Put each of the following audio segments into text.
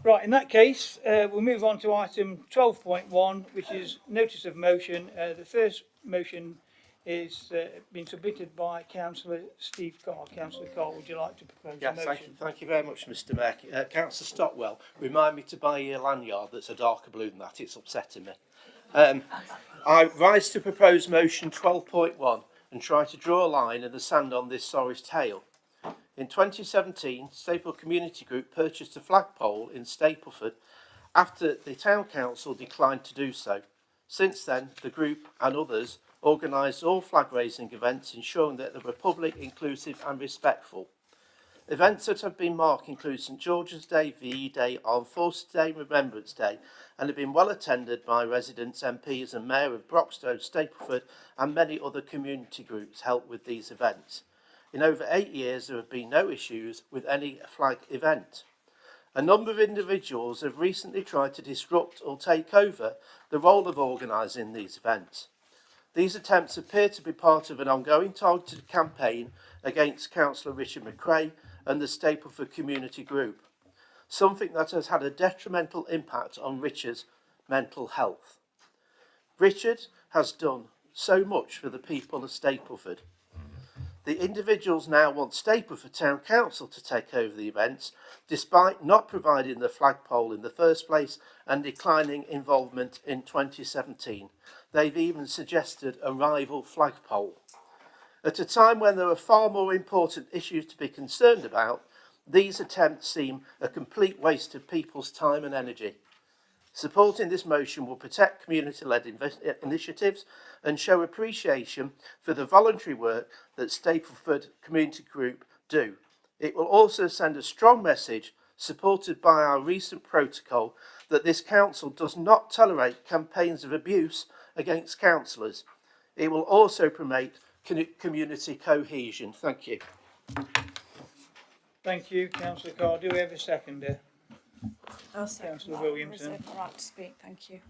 Right, in that case, we'll move on to item 12.1, which is notice of motion. The first motion is been submitted by Councillor Steve Carr. Councillor Carr, would you like to propose a motion? Thank you very much, Mr. Mayor. Councillor Stockwell, remind me to buy you a lanyard that's a darker blue than that. It's upsetting me. I rise to propose motion 12.1 and try to draw a line in the sand on this sorry's tale. In 2017, Stapleford Community Group purchased a flagpole in Stapleford after the Town Council declined to do so. Since then, the group and others organised all flag raising events, ensuring that they were public, inclusive and respectful. Events that have been marked include St George's Day, VE Day, Armed Forces Day, Remembrance Day, and have been well attended by residents, MPs and Mayor of Broxtowe, Stapleford and many other community groups helped with these events. In over 8 years, there have been no issues with any flag event. A number of individuals have recently tried to disrupt or take over the role of organising these events. These attempts appear to be part of an ongoing targeted campaign against Councillor Richard McRae and the Stapleford Community Group, something that has had a detrimental impact on Richard's mental health. Richard has done so much for the people of Stapleford. The individuals now want Stapleford Town Council to take over the events, despite not providing the flagpole in the first place and declining involvement in 2017. They've even suggested a rival flagpole. At a time when there are far more important issues to be concerned about, these attempts seem a complete waste of people's time and energy. Supporting this motion will protect community-led initiatives and show appreciation for the voluntary work that Stapleford Community Group do. It will also send a strong message, supported by our recent protocol, that this council does not tolerate campaigns of abuse against councillors. It will also promote community cohesion. Thank you. Thank you, Councillor Carr. Do we have a seconder? I'll second. Councillor Williamson. Reserve the right to speak. Thank you.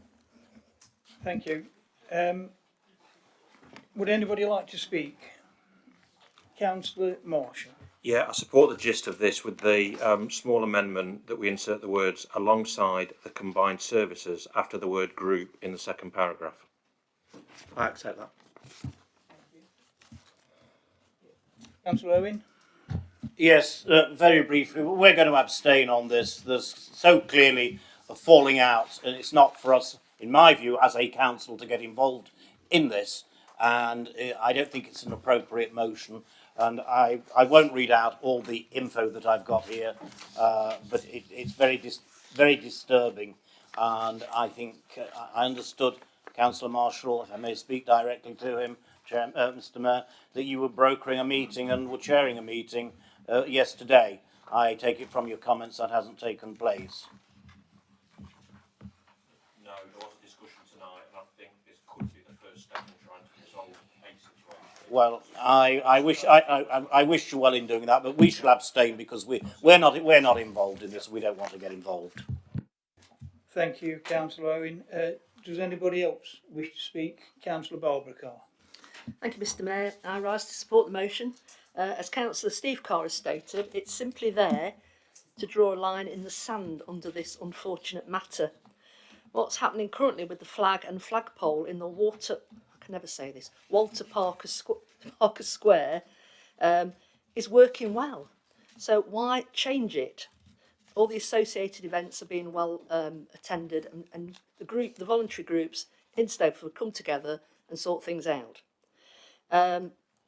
Thank you. Would anybody like to speak? Councillor Marshall. Yeah, I support the gist of this with the small amendment that we insert the words alongside the combined services after the word group in the second paragraph. I accept that. Councillor Owen. Yes, very briefly, we're going to abstain on this. There's so clearly a falling out, and it's not for us, in my view, as a council to get involved in this, and I don't think it's an appropriate motion, and I won't read out all the info that I've got here, but it's very disturbing, and I think I understood Councillor Marshall, if I may speak directly to him, Mr. Mayor, that you were brokering a meeting and were chairing a meeting yesterday. I take it from your comments that hasn't taken place. No, there was a discussion tonight, and I think this could be the first step in trying to resolve a situation. Well, I wish you well in doing that, but we shall abstain because we're not involved in this. We don't want to get involved. Thank you, Councillor Owen. Does anybody else wish to speak? Councillor Barbara Carr. Thank you, Mr. Mayor. I rise to support the motion. As Councillor Steve Carr has stated, it's simply there to draw a line in the sand under this unfortunate matter. What's happening currently with the flag and flagpole in the Walter Parker Square is working well. So why change it? All the associated events are being well attended, and the voluntary groups in Stapleford come together and sort things out.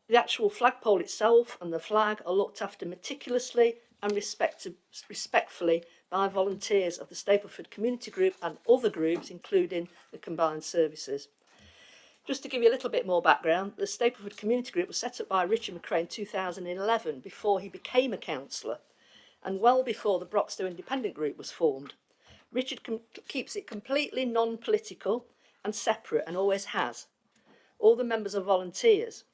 The actual flagpole itself and the flag are looked after meticulously and respectfully by volunteers of the Stapleford Community Group and other groups, including the combined services. Just to give you a little bit more background, the Stapleford Community Group was set up by Richard McRae in 2011, before he became a councillor, and well before the Broxtowe Independent Group was formed. Richard keeps it completely non-political and separate, and always has. All the members are volunteers.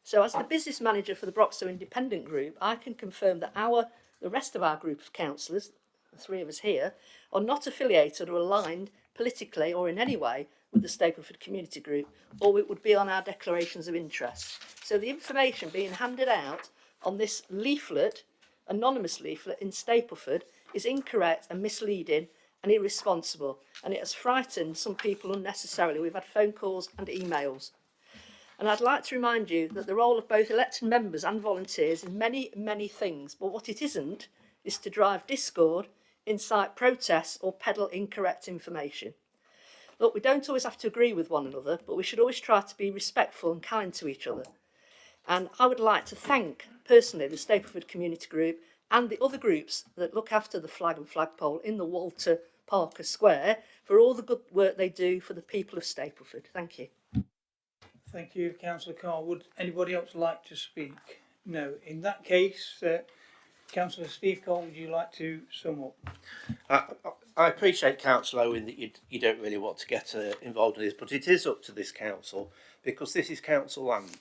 So as the business manager for the Broxtowe Independent Group, I can confirm that the rest of our group of councillors, the three of us here, are not affiliated or aligned politically or in any way with the Stapleford Community Group, or it would be on our declarations of interest. So the information being handed out on this leaflet, anonymous leaflet in Stapleford, is incorrect and misleading and irresponsible, and it has frightened some people unnecessarily. We've had phone calls and emails. And I'd like to remind you that the role of both elected members and volunteers is many, many things, but what it isn't is to drive discord, incite protests or peddle incorrect information. Look, we don't always have to agree with one another, but we should always try to be respectful and kind to each other. And I would like to thank, personally, the Stapleford Community Group and the other groups that look after the flag and flagpole in the Walter Parker Square for all the good work they do for the people of Stapleford. Thank you. Thank you, Councillor Carr. Would anybody else like to speak? No. In that case, Councillor Steve Carr, would you like to sum up? I appreciate, Councillor Owen, that you don't really want to get involved in this, but it is up to this council because this is council land.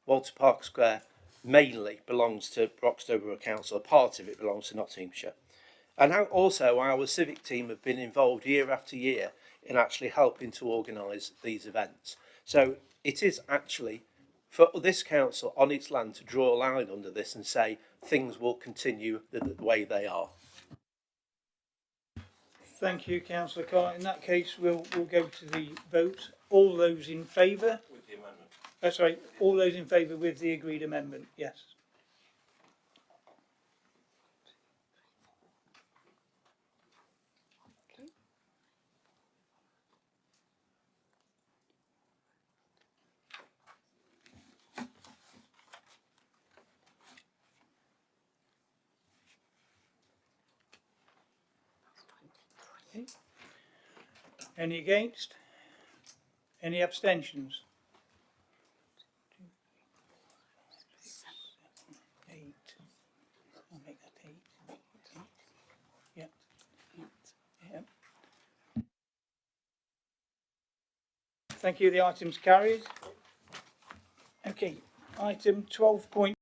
Walter Park Square mainly belongs to Broxtowe Borough Council. A part of it belongs to Nottinghamshire. And also our civic team have been involved year after year in actually helping to organise these events. So it is actually for this council on its land to draw a line under this and say things will continue the way they are. Thank you, Councillor Carr. In that case, we'll go to the vote. All those in favour? With the amendment. Sorry, all those in favour with the agreed amendment? Yes. Okay. Any against? Any abstentions? 8. I'll make that 8. Yep. Yep. Thank you. The item's carried. Okay. Item 12.